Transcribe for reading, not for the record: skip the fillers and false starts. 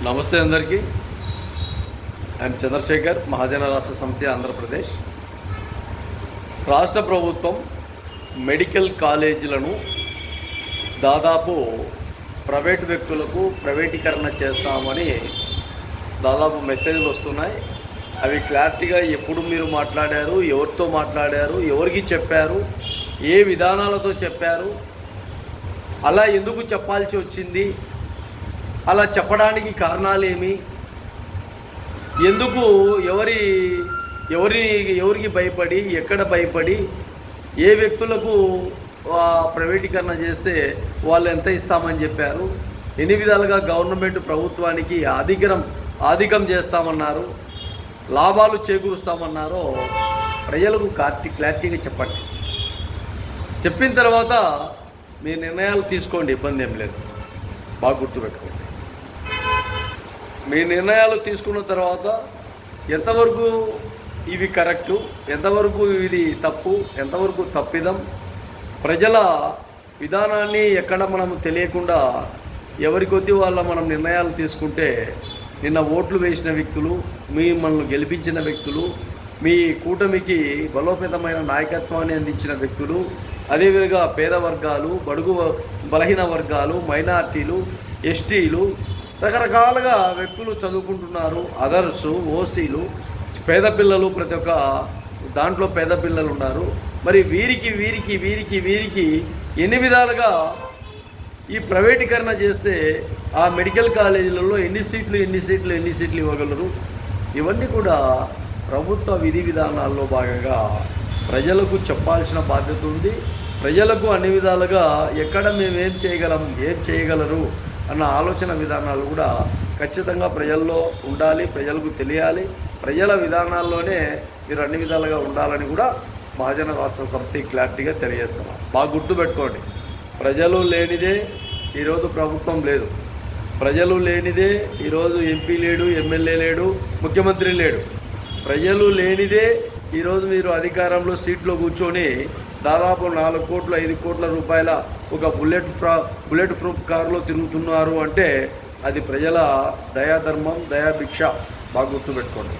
నమస్తే అందరికీ. ఐఎమ్ చంద్రశేఖర్, మహాజన రాష్ట్ర సమితి, ఆంధ్రప్రదేశ్. రాష్ట్ర ప్రభుత్వం మెడికల్ కాలేజీలను దాదాపు ప్రైవేటు వ్యక్తులకు ప్రైవేటీకరణ చేస్తామని దాదాపు మెసేజ్లు వస్తున్నాయి. అవి క్లారిటీగా ఎప్పుడు మీరు మాట్లాడారు, ఎవరితో మాట్లాడారు, ఎవరికి చెప్పారు, ఏ విధానాలతో చెప్పారు, అలా ఎందుకు చెప్పాల్సి వచ్చింది, అలా చెప్పడానికి కారణాలేమి, ఎందుకు ఎవరికి భయపడి, ఎక్కడ భయపడి, ఏ వ్యక్తులకు ప్రైవేటీకరణ చేస్తే వాళ్ళు ఎంత ఇస్తామని చెప్పారు, ఎన్ని విధాలుగా గవర్నమెంట్ ప్రభుత్వానికి ఆధికం చేస్తామన్నారు, లాభాలు చేకూరుస్తామన్నారో ప్రజలకు క్లారిటీగా చెప్పండి. చెప్పిన తర్వాత మీ నిర్ణయాలు తీసుకోండి, ఇబ్బంది ఏం లేదు. బాగా గుర్తుపెట్టుకోండి. మీ నిర్ణయాలు తీసుకున్న తర్వాత ఎంతవరకు ఇవి కరెక్టు, ఎంతవరకు ఇది తప్పు, ఎంతవరకు తప్పిదం, ప్రజల విధానాన్ని ఎక్కడ మనం తెలియకుండా ఎవరి కొద్దీ వాళ్ళ మనం నిర్ణయాలు తీసుకుంటే నిన్న ఓట్లు వేసిన వ్యక్తులు, మిమ్మల్ని గెలిపించిన వ్యక్తులు, మీ కూటమికి బలోపేతమైన నాయకత్వాన్ని అందించిన వ్యక్తులు, అదేవిధంగా పేద వర్గాలు, బలహీన వర్గాలు, మైనార్టీలు, ఎస్టీలు, రకరకాలుగా వ్యక్తులు చదువుకుంటున్నారు. అదర్సు, ఓసీలు, పేద పిల్లలు, ప్రతి ఒక్క దాంట్లో పేద పిల్లలు ఉన్నారు. మరి వీరికి ఎన్ని విధాలుగా ఈ ప్రైవేటీకరణ చేస్తే ఆ మెడికల్ కాలేజీలలో ఎన్ని సీట్లు ఇవ్వగలరు? ఇవన్నీ కూడా ప్రభుత్వ విధి విధానాల్లో భాగంగా ప్రజలకు చెప్పాల్సిన బాధ్యత ఉంది. ప్రజలకు అన్ని విధాలుగా ఎక్కడ మేము ఏం చేయగలరు అన్న ఆలోచన విధానాలు కూడా ఖచ్చితంగా ప్రజల్లో ఉండాలి, ప్రజలకు తెలియాలి. ప్రజల విధానాల్లోనే మీరు అన్ని విధాలుగా ఉండాలని కూడా మహాజన రాష్ట్ర సమితి క్లారిటీగా తెలియజేస్తున్నాం. బాగా గుర్తుపెట్టుకోండి. ప్రజలు లేనిదే ఈరోజు ప్రభుత్వం లేదు. ప్రజలు లేనిదే ఈరోజు ఎంపీ లేడు, ఎమ్మెల్యే లేడు, ముఖ్యమంత్రి లేడు. ప్రజలు లేనిదే ఈరోజు మీరు అధికారంలో సీట్లో కూర్చొని దాదాపు 4 కోట్ల 5 కోట్ల రూపాయల ఒక బుల్లెట్ ప్రూఫ్ కారులో తిరుగుతున్నారు అంటే అది ప్రజల దయాధర్మం, దయాభిక్ష. బాగా గుర్తుపెట్టుకోండి.